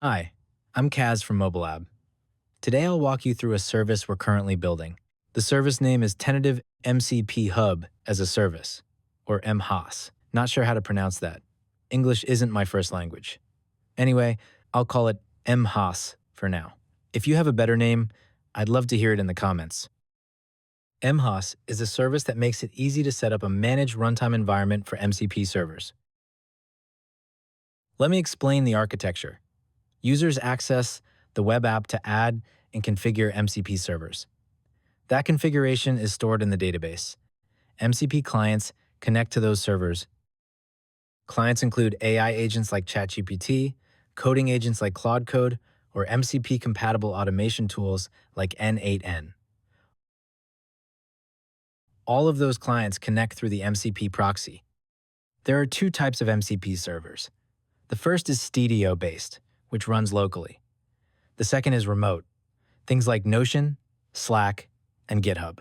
Hi, I'm Kaz from Mobile Lab. Today I'll walk you through a service we're currently building. The service name is Tentative MCP Hub as a Service, or MHaaS. Not sure how to pronounce that. English isn't my first language. Anyway, I'll call it MHaaS for now. If you have a better name, I'd love to hear it in the comments. MHaaS is a service that makes it easy to set up a managed runtime environment for MCP servers. Let me explain the architecture. Users access the web app to add and configure MCP servers. That configuration is stored in the database. MCP clients connect to those servers. Clients include AI agents like ChatGPT, coding agents like Claude Code, or MCP-compatible automation tools like N8N. All of those clients connect through the MCP proxy. There are two types of MCP servers. The first is Stadio-based, which runs locally. The second is remote, things like Notion, Slack, and GitHub.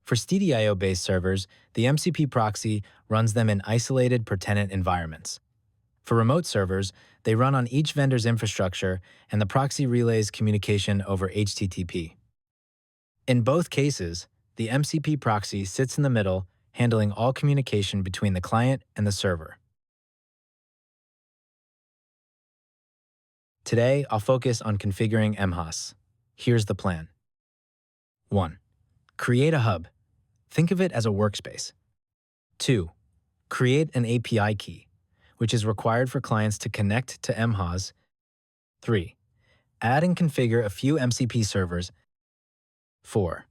For Stadio-based servers, the MCP proxy runs them in isolated per-tenant environments. For remote servers, they run on each vendor's infrastructure, and the proxy relays communication over HTTP. In both cases, the MCP proxy sits in the middle, handling all communication between the client and the server. Today, I'll focus on configuring MHaaS. Here's the plan. 1. Create a hub. Think of it as a workspace. 2. Create an API key, which is required for clients to connect to MHaaS. 3. Add and configure a few MCP servers. 4.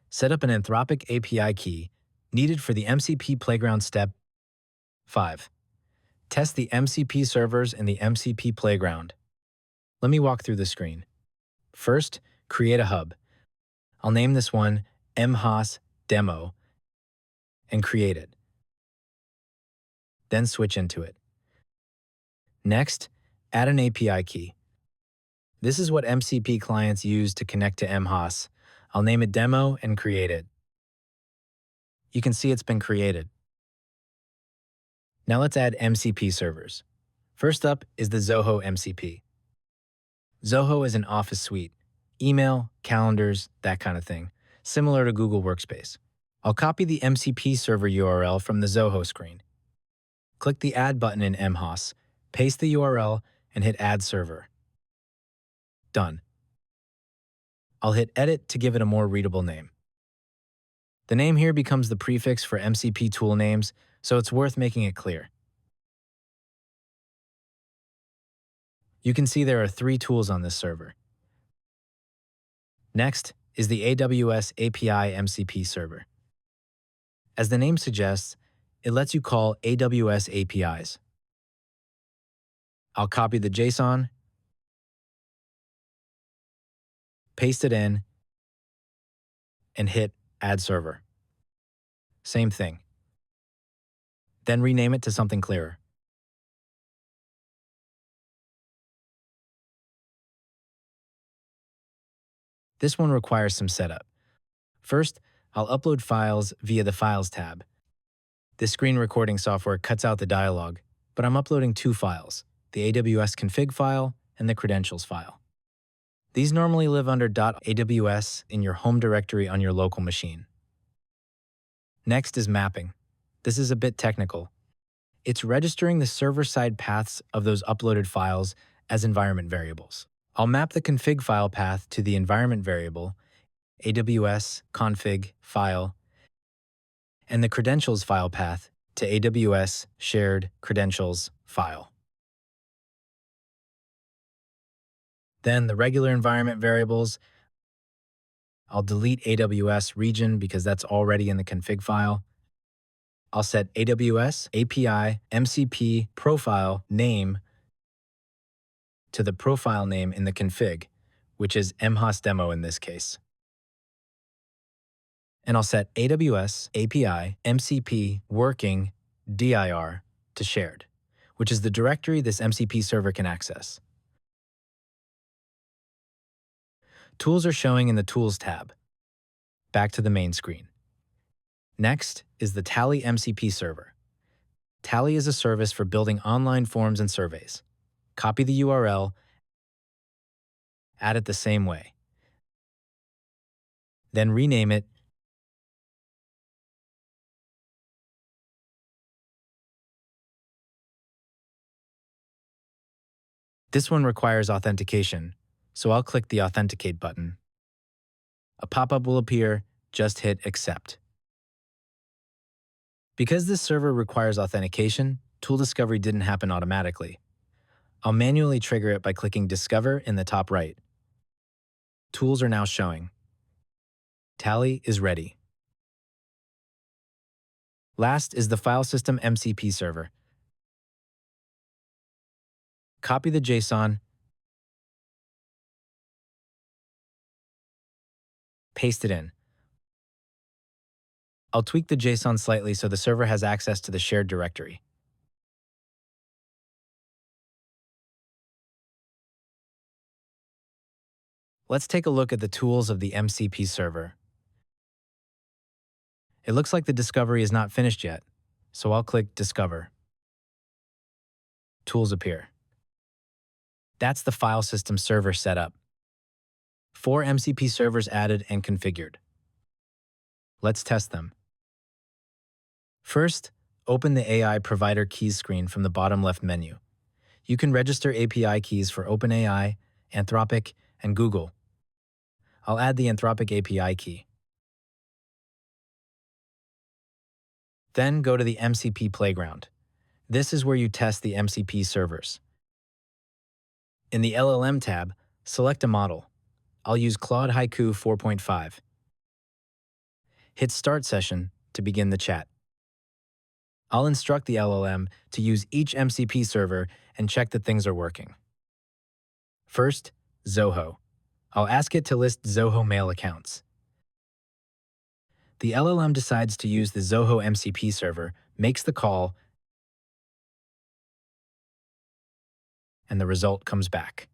Set up an Anthropic API key needed for the MCP Playground step. 5. Test the MCP servers in the MCP Playground. Let me walk through the screen. First, create a hub. I'll name this one MHaaS Demo and create it. Then switch into it. Next, add an API key. This is what MCP clients use to connect to MHaaS. I'll name it Demo and create it. You can see it's been created. Now let's add MCP servers. First up is the Zoho MCP. Zoho is an office suite, email, calendars, that kind of thing, similar to Google Workspace. I'll copy the MCP server URL from the Zoho screen. Click the Add button in MHaaS, paste the URL, and hit Add Server. Done. I'll hit Edit to give it a more readable name. The name here becomes the prefix for MCP tool names, so it's worth making it clear. You can see there are 3 tools on this server. Next is the AWS API MCP server. As the name suggests, it lets you call AWS APIs. I'll copy the JSON, paste it in, and hit Add Server. Same thing. Then rename it to something clearer. This one requires some setup. First, I'll upload files via the Files tab. This screen recording software cuts out the dialog, but I'm uploading 2 files, the AWS config file and the credentials file. These normally live under .aws in your home directory on your local machine. Next is mapping. This is a bit technical. It's registering the server-side paths of those uploaded files as environment variables. I'll map the config file path to the environment variable, AWS config file, and the credentials file path to AWS shared credentials file. Then the regular environment variables, I'll delete AWS region because that's already in the config file. I'll set AWS API MCP profile name to the profile name in the config, which is MHaaS demo in this case. And I'll set AWS API MCP working dir to shared, which is the directory this MCP server can access. Tools are showing in the Tools tab. Back to the main screen. Next is the Tally MCP server. Tally is a service for building online forms and surveys. Copy the URL, add it the same way. Then rename it. This one requires authentication, so I'll click the Authenticate button. A pop-up will appear, just hit Accept. Because this server requires authentication, tool discovery didn't happen automatically. I'll manually trigger it by clicking Discover in the top right. Tools are now showing. Tally is ready. Last is the file system MCP server. Copy the JSON, paste it in. I'll tweak the JSON slightly so the server has access to the shared directory. Let's take a look at the tools of the MCP server. It looks like the discovery is not finished yet, so I'll click Discover. Tools appear. That's the file system server setup. 4 MCP servers added and configured. Let's test them. First, open the AI Provider Keys screen from the bottom left menu. You can register API keys for OpenAI, Anthropic, and Google. I'll add the Anthropic API key. Then go to the MCP Playground. This is where you test the MCP servers. In the LLM tab, select a model. I'll use Claude Haiku 4.5. Hit Start Session to begin the chat. I'll instruct the LLM to use each MCP server and check that things are working. First, Zoho. I'll ask it to list Zoho mail accounts. The LLM decides to use the Zoho MCP server, makes the call, and the result comes back.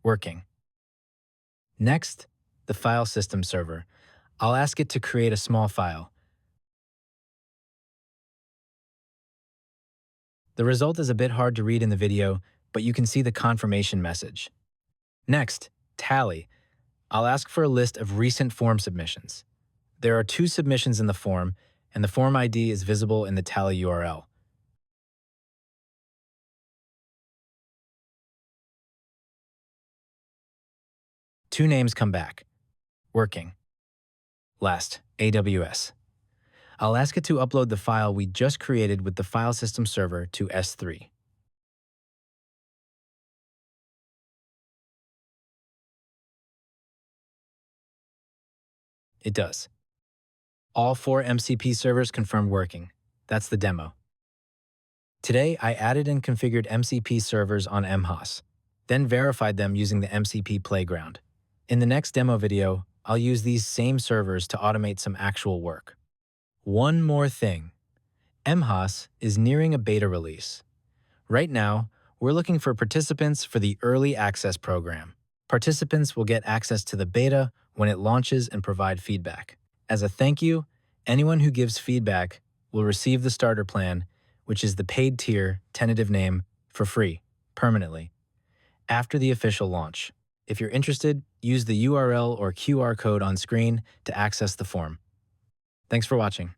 Working. Next, the file system server. I'll ask it to create a small file. The result is a bit hard to read in the video, but you can see the confirmation message. Next, Tally. I'll ask for a list of recent form submissions. There are 2 submissions in the form, and the form ID is visible in the Tally URL. Two names come back. Working. Last, AWS. I'll ask it to upload the file we just created with the file system server to S3. It does. All 4 MCP servers confirmed working. That's the demo. Today, I added and configured MCP servers on MHaaS, then verified them using the MCP Playground. In the next demo video, I'll use these same servers to automate some actual work. One more thing. MHaaS is nearing a beta release. Right now, we're looking for participants for the Early Access program. Participants will get access to the beta when it launches and provide feedback. As a thank you, anyone who gives feedback will receive the starter plan, which is the paid tier, tentative name, for free, permanently, after the official launch. If you're interested, use the URL or QR code on screen to access the form. Thanks for watching.